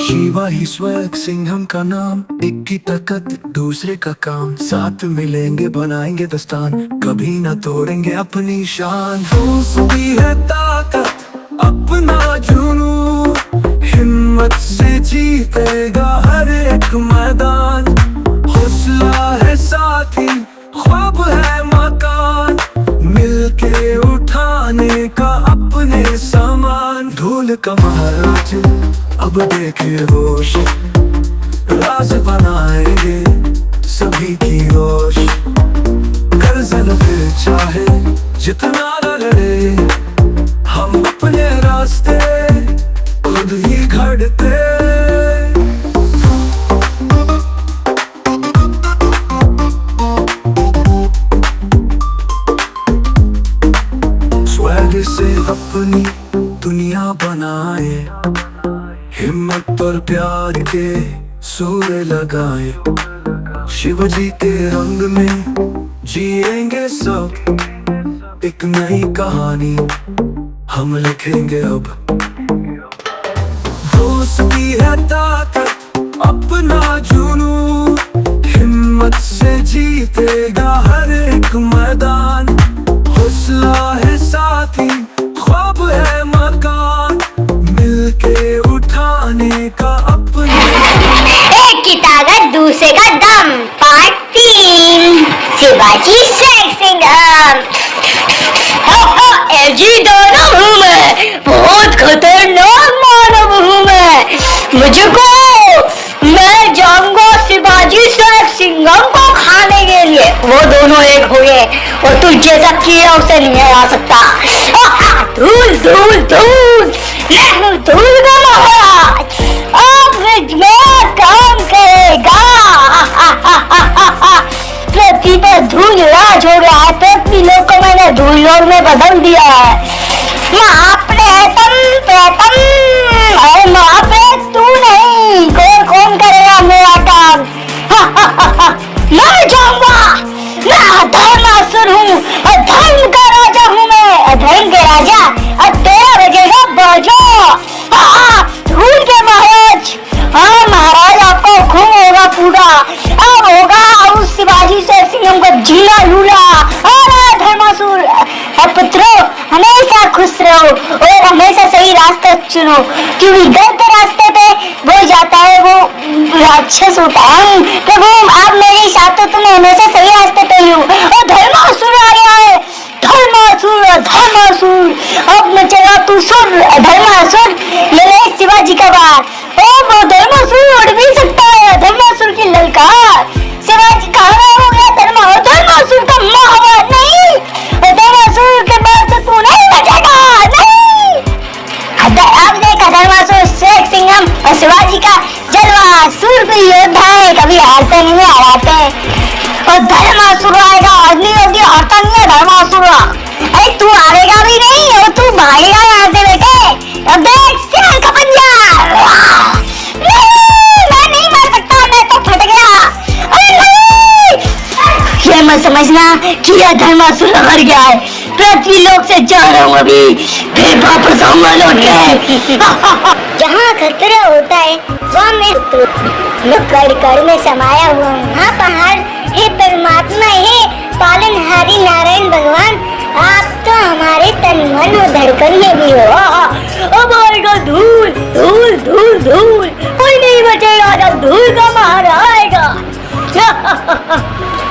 शिवा ही swag Singham का नाम, एक की ताकत दूसरे का काम, साथ मिलेंगे बनाएंगे दस्तान, कभी ना तोड़ेंगे अपनी शान। दोस्ती है ताकत अपना जुनू, हिम्मत से जीतेगा हर एक मैदान, हौसला है साथी ख्वाब है मकान, मिलके उठाने का अपने सामान। धूल का महाराज अब देखे होश, राज बनाएंगे सभी की होश, गर्जन फिर चाहे जितना न लड़े, हम अपने रास्ते खुद ही घड़ते। स्वैग से अपनी दुनिया बनाए, हिम्मत और प्यार के सुर लगाए, शिव जी के रंग में जिएंगे सब, एक नई कहानी हम लिखेंगे अब। दोस्ती है ताकत अपना जुनू, हिम्मत से जीतेगा हर एक मैदान, हौसला है साथी ख्वाब है मकान, मिलके उठाने का अपने। एक की ताकत दूसरे का दम, पार्ट 3। शिवाजी शेख सिंघम। एजी दानव हूँ मैं, बहुत खतरनाक मानव हूँ मैं जाऊंगा शिवाजी शेख सिंघम को खाने के लिए। वो दोनों एक हुए और तू जैसा किया उसे नहीं हरा सकता। धूल धूल धूल, मैं हूँ धूल का महाराज, अब में काम करेगा। पृथ्वी पर धूल राज हो गया है, पृथ्वी लोग को मैंने धूल लोग में बदल दिया है। तू नहीं, कौन करेगा मेरा काम? मैं जाऊंगा, मैं धर्मासुर हूँ, धर्म का राजा हूँ मैं, धर्म के राजा। अब 13 बजेगा बजो। धूल के महाराज, हाँ महाराज आपका खून होगा पूरा, अब होगा उस शिवाजी शेख सिंघम को जीला लूला। अरे धर्मासुर, पुत्रो हमेशा खुश रहो और हमेशा सही रास्ता चुनो, क्योंकि गलत रास्ते पे वो जाता है वो राक्षस होता है। प्रभु आप मेरे साथ, तो तुम्हें हमेशा सही रास्ते पे ही हूँ। और धर्मासुर आ गया है, धर्मासुर धर्मासुर, अब मैं चला तू सुर धर्मासुर, ये ले शिवाजी का बार। ओ वो धर्मासुर उड़ भी सकता है, धर्मासुर की ललकार। शिवाजी कहाँ हो गया? धर्मासुर का महाराज नहीं, धर्मासुर के बाद से तू नहीं बचेगा, नहीं। अब देखा धर्मासुर शेख सिंघम और शिवाजी का जलवा। सूर कोई योद्धा है, कभी हारते नहीं है, हराते हैं। और धर्मासुर आएगा, अग्नि होगी, हारता नहीं है धर्मासुर। अरे तू हारेगा भी नहीं और तू भागेगा यहाँ से बेटे। अब देख सिर का पंजा, मैं नहीं मार सकता, मैं तो फट गया। अरे नहीं, ये मत समझना कि यह धर्मासुर हार गया है, पृथ्वी लोक से जा रहा हूँ अभी, फिर वापस आऊंगा लौट के। जहाँ खतरा होता है वहाँ मैं कड़ में समाया हुआ हूँ। हाँ पहाड़ हे परमात्मा, हे पालनहारी नारायण भगवान, आप तो हमारे तन मन और धड़कन में भी हो। अब आएगा धूल धूल धूल धूल, कोई नहीं बचेगा जब धूल का महाराज आएगा।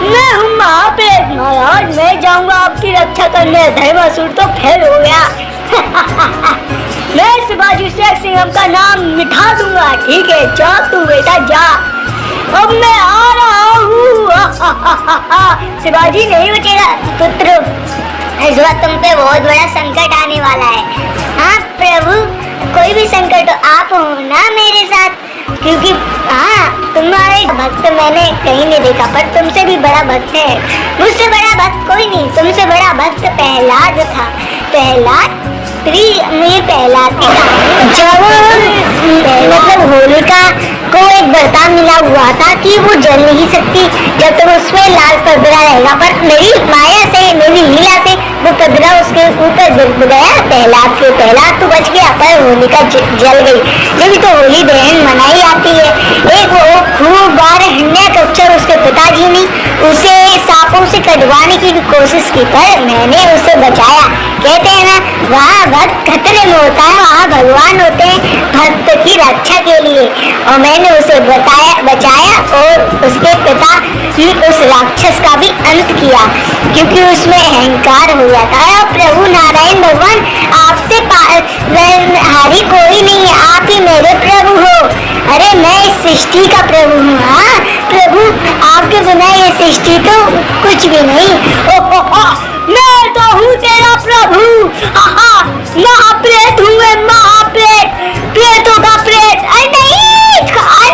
मैं हूँ महाराज, मैं जाऊंगा आपकी रक्षा करने। धर्मासुर तो फेल हो गया। मैं शिवाजी शेख सिंघम का नाम मिठा दूंगा। ठीक है, जा तू बेटा जा, अब मैं आ रहा हूँ। शिवाजी नहीं बचेगा पुत्र, इस बार तुम पे बहुत बड़ा संकट आने वाला है। हाँ प्रभु, कोई भी संकट हो आप हो ना मेरे साथ, क्योंकि हाँ तुम्हारे भक्त मैंने कहीं नहीं देखा, पर तुमसे भी बड़ा भक्त है। मुझसे बड़ा भक्त कोई नहीं, तुमसे बड़ा भक्त प्रहलाद था। प्रहलाद प्रहलाद की जब मतलब होलिका को एक वरदान मिला हुआ था कि वो जल नहीं सकती जब तक उसमें लाल पदरा रहेगा, पर मेरी माया से, मेरी लीला से वो पदरा उसके ऊपर गया। पहला तो बच गया, पर होलिका जल गई। जब तो होली दहन मनाई जाती है। एक वो खूब बार हिरण्यकश्यप उसके पिताजी ने उसे सांपों से कटवाने की कोशिश की, पर मैंने उसे बचाया। कहते हैं ना, वहाँ भक्त खतरे में होता है, वहाँ भगवान होते हैं भक्त की रक्षा के लिए। और मैंने उसे बचाया और उसके पिता उस राक्षस का भी अंत किया, क्योंकि उसमें अहंकार हो जाता है। और प्रभु नारायण भगवान, आपसे हारी कोई नहीं है, आप ही मेरे प्रभु हो। अरे मैं इस सृष्टि का प्रभु हूँ। हाँ प्रभु, आपके बिना ये सृष्टि तो कुछ भी नहीं। मैं तो हूँ तेरा प्रभु। महाप्रेत हूँ मैं, महाप्रेत, प्रेतों का प्रेत। अरे नहीं,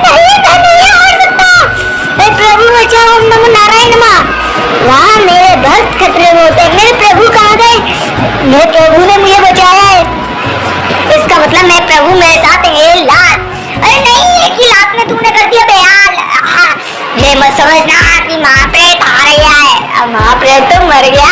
मैं नहीं आ सकता। प्रभु बचाओ, ओम नमो नारायण नमः। वहाँ मेरे भक्त खतरे में होते हैं। मेरे प्रभु कहाँ गए? मेरे प्रभु ने मुझे बचाया है, इसका मतलब मैं प्रभु मेरे साथ है। लाल, अरे नहीं, एक ही लात में तूने कर दिया बयान। ये मत समझना कि महाप्रेत आ रहा है। अब महाप्रेत तो मर गया।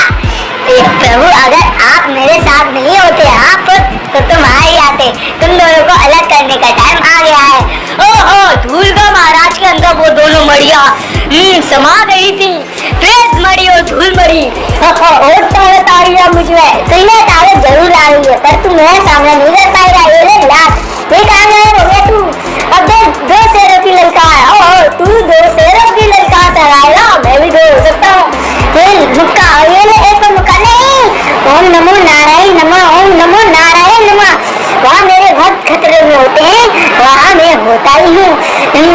प्रभु, अगर आप मेरे साथ नहीं होते आप तो तुम आ ही आते। तुम दोनों को अलग करने का टाइम आ गया है। ओहो, धूल का महाराज के अंदर वो दोनों मड़िया समा गई थी, प्रेत मड़ी और धूल मड़ी। और ताकत आ रही है मुझे, तुम्हें ताकत जरूर आ रही है, पर तुम मेरा सामना नहीं कर पाएगा। ये लाख ये कहाँ गए हो गया तू? अब दो शेरों की ललकार, तू दो शेरों की ललकार चलाएगा, मैं भी दो हो सकता हूँ। ओम नमो नारायण नमः, ओम नमो नारायण नमः। वहाँ मेरे भक्त खतरे में होते हैं, वहाँ मैं होता ही हूँ।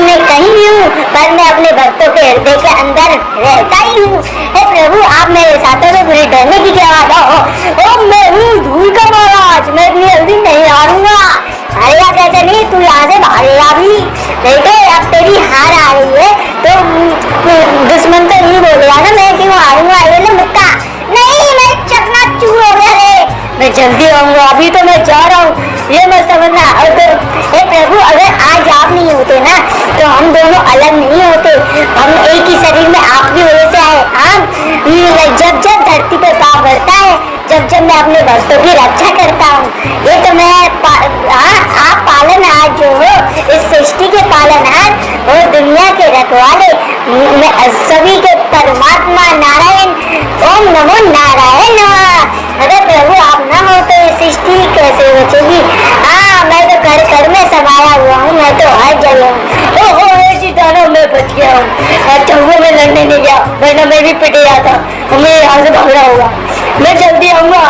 मैं कहीं भी हूँ, पर मैं अपने भक्तों के हृदय के अंदर रहता ही हूँ। प्रभु, आप मेरे साथ में बुरी डरने की क्या बात हो? मैं हूँ धूल का महाराज, मैं भी जल्दी नहीं हारूंगा। अरे यार, कैसे नहीं, तू यहाँ से भागेगा भी नहीं तो अब तेरी हार आ रही है तो दुश्मन तो नहीं बोलेगा ना मैं क्यों हारूंगा। ये ना मुक्का नहीं, मैं चकनाचूर हो गया रे। मैं जल्दी आऊंगा, अभी तो मैं जा रहा हूँ, ये मत समझना। और तो हे प्रभु, अगर आज आप नहीं होते ना तो हम दोनों अलग नहीं होते। हम एक ही शरीर में आपकी वजह से आए। जब जब धरती पे पाप बढ़ता है, जब जब मैं अपने भक्तों की रक्षा करता हूँ, ये तो मैं आप पालनहार जो हो, इस सृष्टि के पालनहार और दुनिया के रखवाले, मैं सभी के परमात्मा नारायण। ओम नमो नारायण नमः। अगर प्रभु आप न हो तो ये सृष्टि कैसे बचेगी? मैं तो घर में समाया हुआ हूँ, मैं तो हर जगह हूँ। ओहो दानव, मैं बच गया हूँ। चौबों में लड़ने नहीं गया, वरना मैं भी पिटे जाता। हमें यहाँ से भागना होगा। मैं जल्दी आऊंगा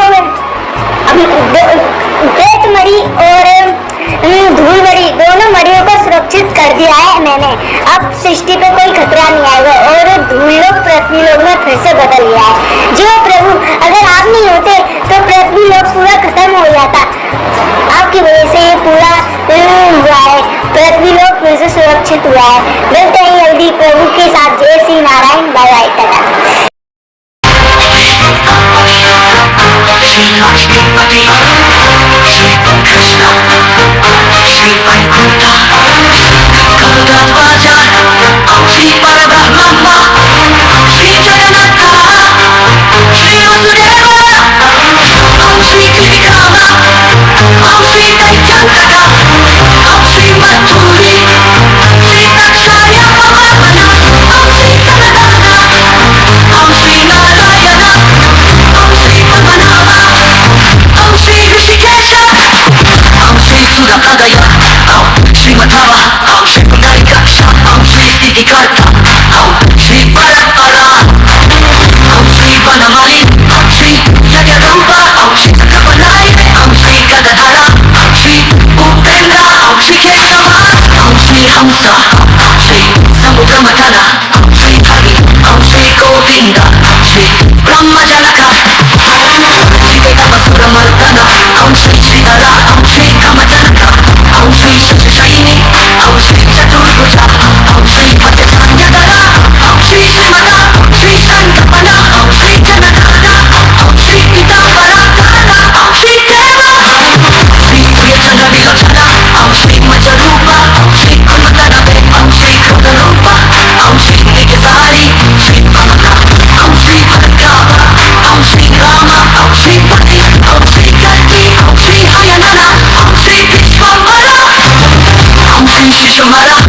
मैं। प्रेत मरी और धूल मरी, दोनों मरियों को सुरक्षित कर दिया है मैंने। अब सृष्टि पे कोई खतरा नहीं आएगा और धूल लोग पृथ्वी लोग में फिर से बदल गया है। जो प्रभु, अगर आप नहीं होते तो पृथ्वी लोग पूरा खत्म हो जाता। आपकी वजह से ये पूरा हुआ है, पृथ्वी लोग फिर से सुरक्षित हुआ है। मिलते हैं जल्दी प्रभु के साथ। जय Shri Narayan, bye bye, tata. Om Shri Krishna शीश मारा